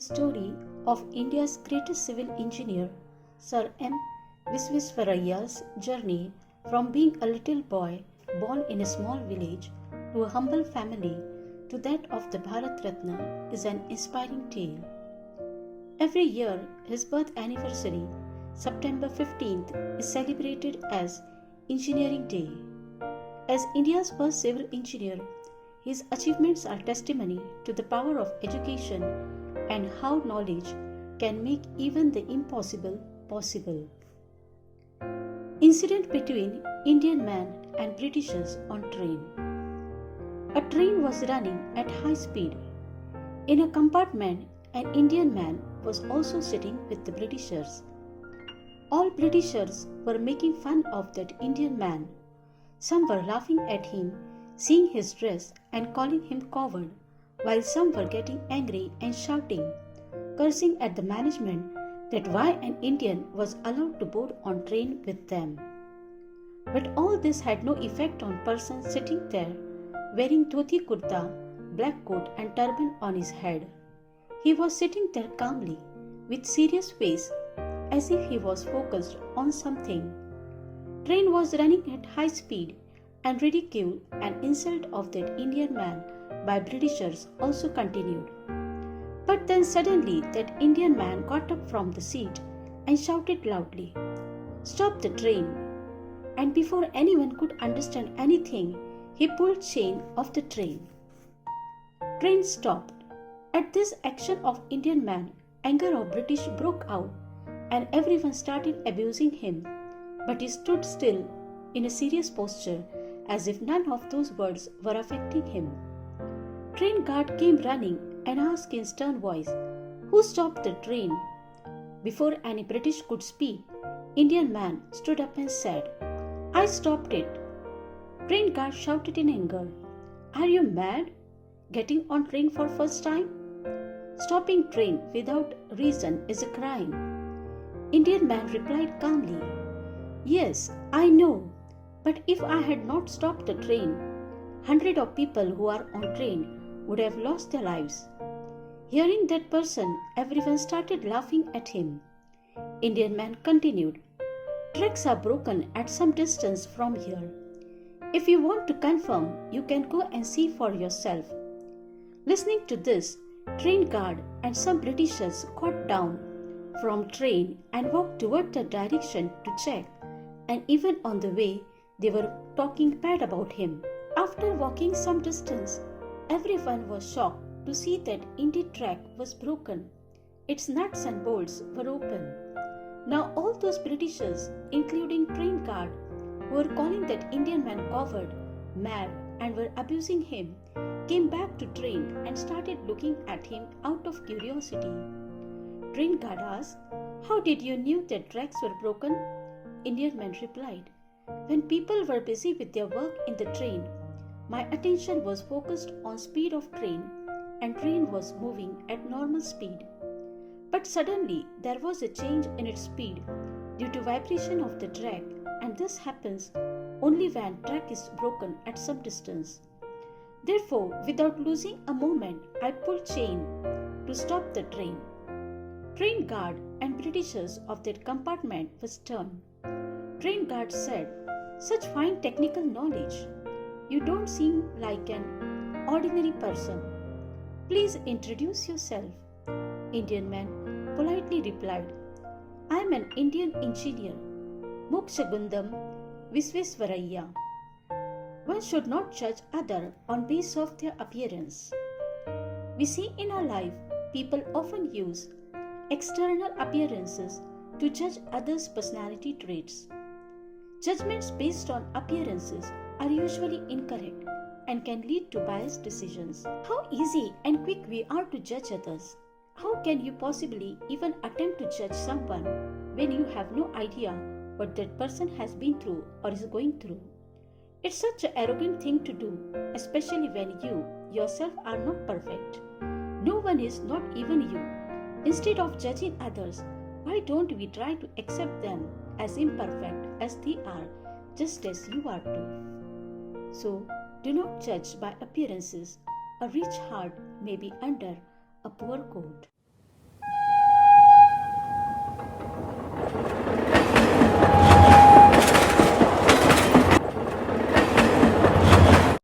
Story of India's greatest civil engineer, Sir M. Visvesvaraya's journey from being a little boy born in a small village to a humble family to that of the Bharat Ratna is an inspiring tale. Every year, his birth anniversary, September 15th, is celebrated as Engineering Day. As India's first civil engineer, his achievements are testimony to the power of education and how knowledge can make even the impossible possible. Incident between Indian man and Britishers on train. A train was running at high speed. In a compartment, an Indian man was also sitting with the Britishers. All Britishers were making fun of that Indian man. Some were laughing at him, seeing his dress and calling him coward, while some were getting angry and shouting, cursing at the management that why an Indian was allowed to board on train with them. But all this had no effect on person sitting there, wearing dhoti kurta, black coat and turban on his head. He was sitting there calmly, with serious face, as if he was focused on something. Train was running at high speed, and ridicule and insult of that Indian man by Britishers also continued. But then suddenly that Indian man got up from the seat and shouted loudly, "Stop the train!" And before anyone could understand anything, he pulled chain of the train. Train stopped. At this action of Indian man, anger of British broke out and everyone started abusing him, but he stood still in a serious posture as if none of those words were affecting him. Train guard came running and asked in stern voice, "Who stopped the train?" Before any British could speak, Indian man stood up and said, "I stopped it." Train guard shouted in anger, "Are you mad? Getting on train for first time? Stopping train without reason is a crime." Indian man replied calmly, "Yes, I know. But if I had not stopped the train, hundreds of people who are on train would have lost their lives." Hearing that person, everyone started laughing at him. Indian man continued, "Tracks are broken at some distance from here. If you want to confirm, you can go and see for yourself." Listening to this, train guard and some Britishers got down from train and walked toward the direction to check, and even on the way, they were talking bad about him. After walking some distance, everyone was shocked to see that Indin track was broken. Its nuts and bolts were open. Now all those Britishers, including train guard, who were calling that Indian man coward, mad, and were abusing him, came back to train and started looking at him out of curiosity. Train guard asked, "How did you know that tracks were broken?" Indian man replied, "When people were busy with their work in the train, my attention was focused on speed of train and train was moving at normal speed. But suddenly there was a change in its speed due to vibration of the track, and this happens only when track is broken at some distance. Therefore, without losing a moment, I pulled chain to stop the train." Train guard and Britishers of that compartment were stern. Train guard said, "Such fine technical knowledge. You don't seem like an ordinary person. Please introduce yourself." Indian man politely replied, "I am an Indian engineer, Visvesvaraya. One should not judge other on basis of their appearance. We see in our life, people often use external appearances to judge others' personality traits. Judgments based on appearances are usually incorrect and can lead to biased decisions. How easy and quick we are to judge others. How can you possibly even attempt to judge someone when you have no idea what that person has been through or is going through? It's such an arrogant thing to do, especially when you yourself are not perfect. No one is, not even you. Instead of judging others, why don't we try to accept them as imperfect as they are, just as you are too? So, do not judge by appearances. A rich heart may be under a poor coat.